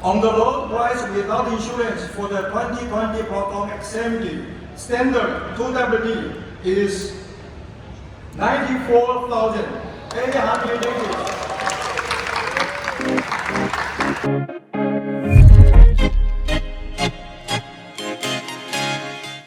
On the road price without insurance for the 2020 Proton X70 standard 2WD is 94,800 ringgit.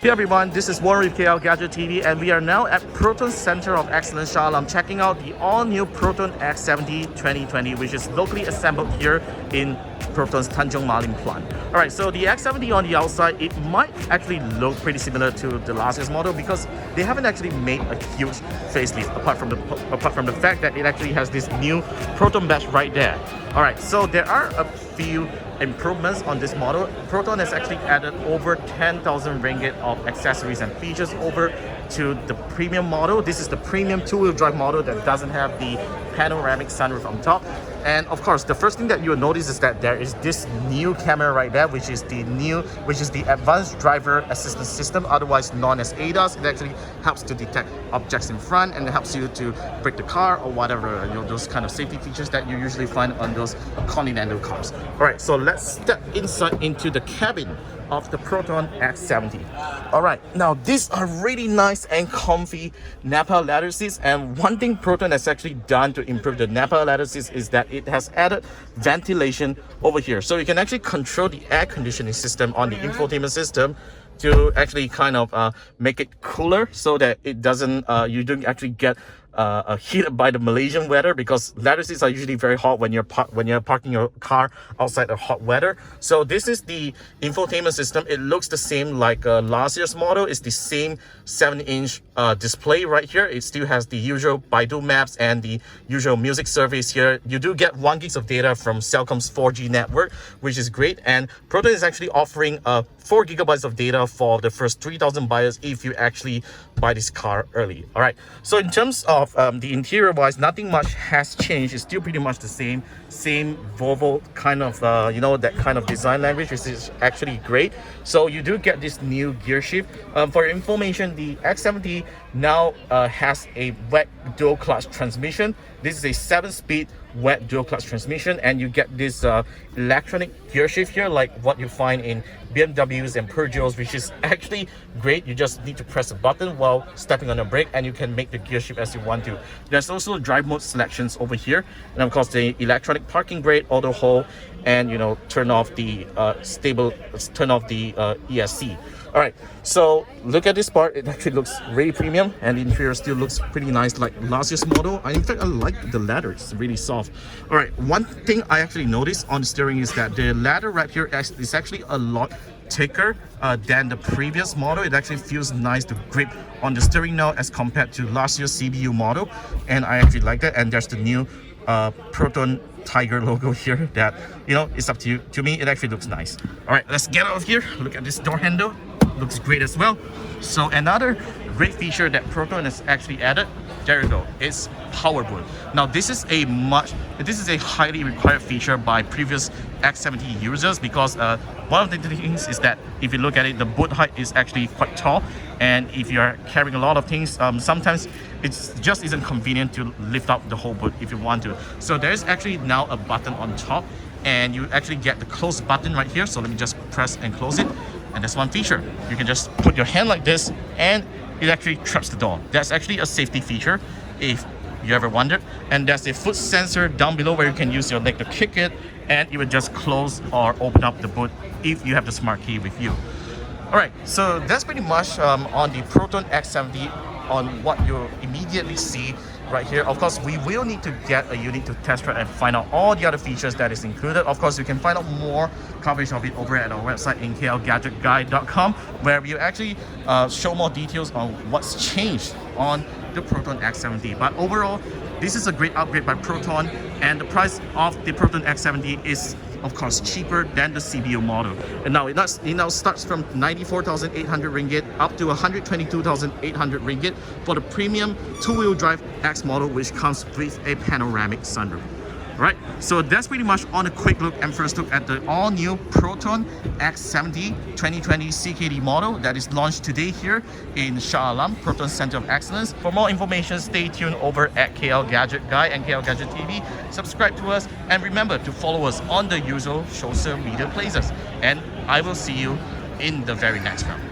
Hey everyone, this is Warren with KLGadgetTV, and we are now at Proton Center of Excellence Shah Alam checking out the all-new Proton X70 2020, which is locally assembled here in Proton's Tanjung Malim plant. Alright, so the X70 on the outside, it might actually look pretty similar to the last year's model because they haven't actually made a huge facelift apart from the fact that it actually has this new Proton badge right there. Alright, so there are a few improvements on this model. Proton has actually added over 10,000 ringgit of accessories and features over to the premium model. This is the premium two-wheel drive model that doesn't have the panoramic sunroof on top. And of course, the first thing that you'll notice is that there is this new camera right there, which is the advanced driver assistance system, otherwise known as ADAS. It actually helps to detect objects in front and it helps you to brake the car or whatever, you know, those kind of safety features that you usually find on those Continental cars. All right, so let's step inside into the cabin of the Proton X70. Alright, now these are really nice and comfy Nappa leather seats, and one thing Proton has actually done to improve the Nappa leather seats is that it has added ventilation over here. So you can actually control the air conditioning system on the infotainment system to actually kind of make it cooler so that it doesn't, you don't actually get heated by the Malaysian weather, because leather seats are usually very hot when you're parking your car outside of hot weather. So this is the infotainment system. It looks the same like last year's model. It's the same 7-inch display right here. It still has the usual Baidu Maps and the usual music service here. You do get 1 gig of data from Cellcom's 4G network, which is great. And Proton is actually offering 4 gigabytes of data for the first 3,000 buyers if you actually buy this car early. All right, so in terms of the interior wise, nothing much has changed. It's still pretty much the same Volvo kind of you know, that kind of design language, which is actually great. So you do get this new gear shift. For your information, the X70 now has a wet dual clutch transmission. This is a 7-speed wet dual clutch transmission, and you get this electronic gear shift here like what you find in BMWs and Peugeots, which is actually great. You just need to press a button while stepping on the brake and you can make the gear shift as you want to. There's also drive mode selections over here, and of course the electronic parking brake, auto hold, and you know, turn off the ESC. All right, so look at this part. It actually looks really premium, and the interior still looks pretty nice like last year's model. In fact, I like the leather. It's really soft. All right, one thing I actually noticed on the steering is that the leather right here is actually a lot thicker than the previous model. It actually feels nice to grip on the steering now as compared to last year's CBU model, and I actually like that. And there's the new Proton Tiger logo here that, you know, it's up to you. To me, it actually looks nice. All right, let's get out of here. Look at this door handle. Looks great as well. So another great feature that Proton has actually added, there you go, is power boot. Now this is a highly required feature by previous X70 users, because one of the things is that if you look at it, the boot height is actually quite tall, and if you are carrying a lot of things, sometimes it just isn't convenient to lift up the whole boot if you want to. So there's actually now a button on top, and you actually get the close button right here. So let me just press and close it. And that's one feature. You can just put your hand like this and it actually traps the door. That's actually a safety feature if you ever wondered. And there's a foot sensor down below where you can use your leg to kick it, and it will just close or open up the boot if you have the smart key with you. All right, so that's pretty much on the Proton X70 on what you immediately see right here. Of course, we will need to get a unit to test drive and find out all the other features that is included. Of course, you can find out more coverage of it over at our website in KLGadgetGuide.com, where we actually show more details on what's changed on the Proton X70. But overall, this is a great upgrade by Proton, and the price of the Proton X70 is of course cheaper than the CBU model. And now it now starts from 94,800 ringgit up to 122,800 ringgit for the premium two-wheel drive X model, which comes with a panoramic sunroof. Right, so that's pretty much on a quick look and first look at the all-new Proton X70 2020 CKD model that is launched today here in Shah Alam, Proton Center of Excellence. For more information, stay tuned over at KL Gadget Guy and KL Gadget TV. Subscribe to us and remember to follow us on the usual social media places. And I will see you in the very next round.